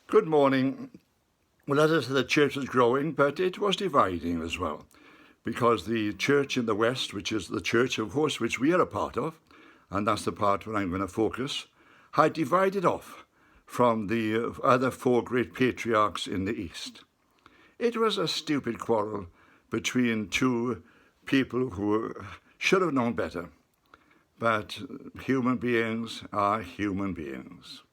Good morning. Well, as I said, the church was growing, but it was dividing as well, because the church in the West, which is the church, of course, which we are a part of, and that's the part where I'm going to focus, had divided off from the other four great patriarchs in the East. It was a stupid quarrel between two people who should have known better, but human beings are human beings.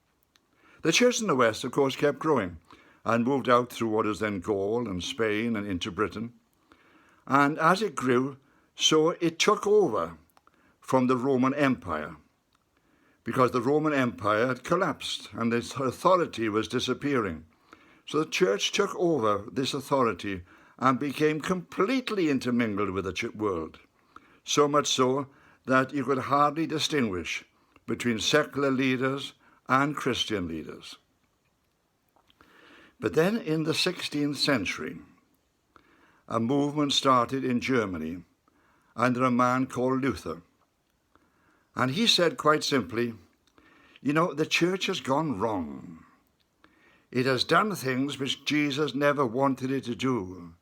The church in the West, of course, kept growing and moved out through what is then Gaul and Spain and into Britain. And as it grew, so it took over from the Roman Empire, because the Roman Empire had collapsed and its authority was disappearing. So the church took over this authority and became completely intermingled with the world, so much so that you could hardly distinguish between secular leaders and Christian leaders. But then in the 16th century, a movement started in Germany under a man called Luther. And he said quite simply, the church has gone wrong. It has done things which Jesus never wanted it to do.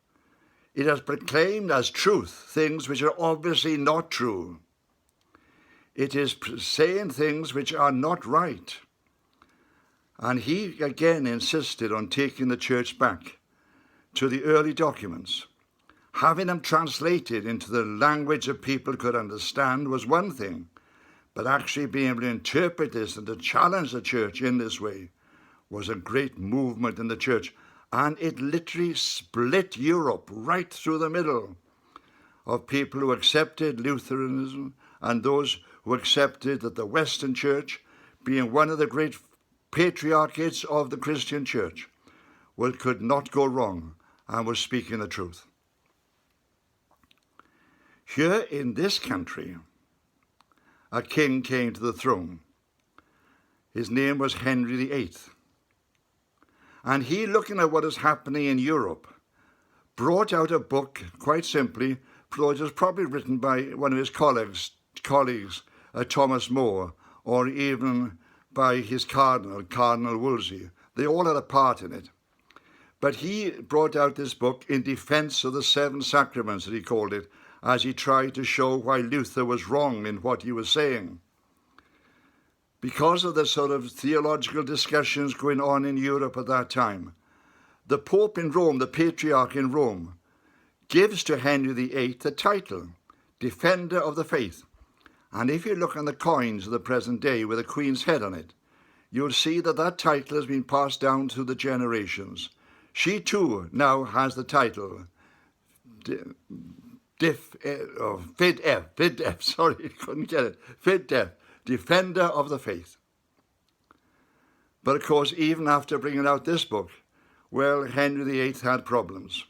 It has proclaimed as truth things which are obviously not true. It is saying things which are not right. And he again insisted on taking the church back to the early documents. Having them translated into the language that people could understand was one thing, but actually being able to interpret this and to challenge the church in this way was a great movement in the church. And it literally split Europe right through the middle of people who accepted Lutheranism and those who accepted that the Western Church, being one of the great patriarchates of the Christian church, could not go wrong and was speaking the truth. Here in this country, a king came to the throne. His name was Henry VIII. And he, looking at what is happening in Europe, brought out a book, quite simply, though it was probably written by one of his colleagues, Thomas More, or even by his Cardinal Wolsey. They all had a part in it. But he brought out this book in defense of the seven sacraments, that he called it, as he tried to show why Luther was wrong in what he was saying. Because of the sort of theological discussions going on in Europe at that time, the Pope in Rome, the Patriarch in Rome, gives to Henry VIII the title, Defender of the Faith. And if you look on the coins of the present day with the Queen's head on it, you'll see that that title has been passed down through the generations. She too now has the title, Fidei, Defender of the Faith. But of course, even after bringing out this book, Henry VIII had problems.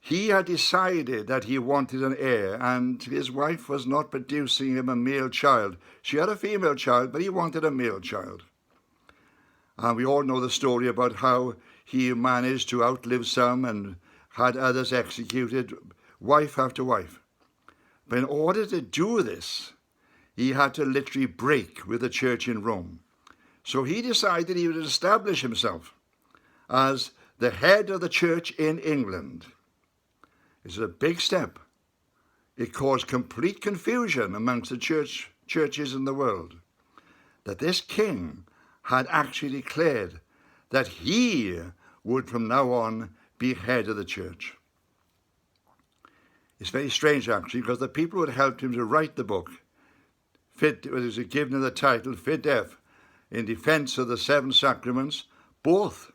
He had decided that he wanted an heir, and his wife was not producing him a male child. She had a female child, but he wanted a male child. And we all know the story about how he managed to outlive some and had others executed, wife after wife. But in order to do this, he had to literally break with the church in Rome. So he decided he would establish himself as the head of the church in England. It's a big step. It caused complete confusion amongst the churches in the world, that this king had actually declared that he would from now on be head of the church. It's very strange, actually, because the people who had helped him to write the book, was given the title Fidei, in defense of the seven sacraments, both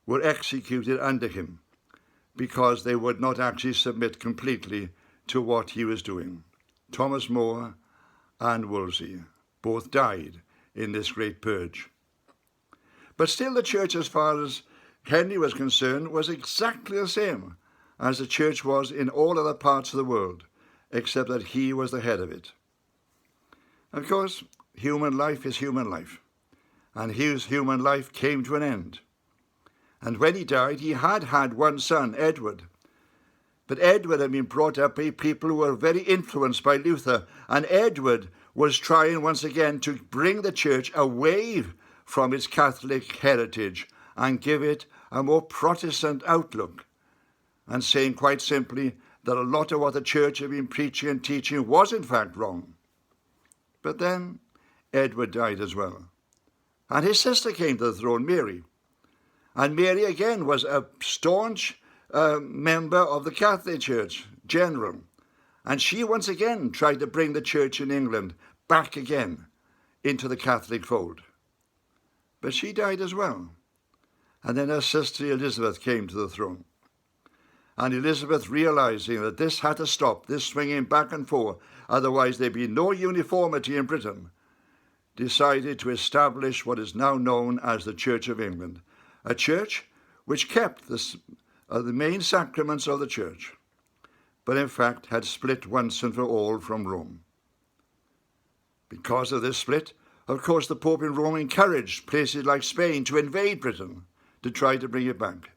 were executed under him, because they would not actually submit completely to what he was doing. Thomas More and Wolsey both died in this great purge. But still the church, as far as Henry was concerned, was exactly the same as the church was in all other parts of the world, except that he was the head of it. Of course, human life is human life, and his human life came to an end. And when he died, he had one son, Edward. But Edward had been brought up by people who were very influenced by Luther, and Edward was trying once again to bring the church away from its Catholic heritage and give it a more Protestant outlook, and saying quite simply that a lot of what the church had been preaching and teaching was in fact wrong. But then Edward died as well, and his sister came to the throne, Mary. And Mary again was a staunch member of the Catholic Church General, and she once again tried to bring the church in England back again into the Catholic fold. But she died as well, and then her sister Elizabeth came to the throne. And Elizabeth, realizing that this had to stop, this swinging back and forth, otherwise there'd be no uniformity in Britain, decided to establish what is now known as the Church of England, a church which kept the main sacraments of the church, but in fact had split once and for all from Rome. Because of this split, of course, the Pope in Rome encouraged places like Spain to invade Britain to try to bring it back.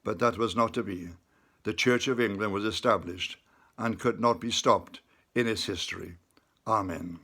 But that was not to be. The Church of England was established and could not be stopped in its history. Amen.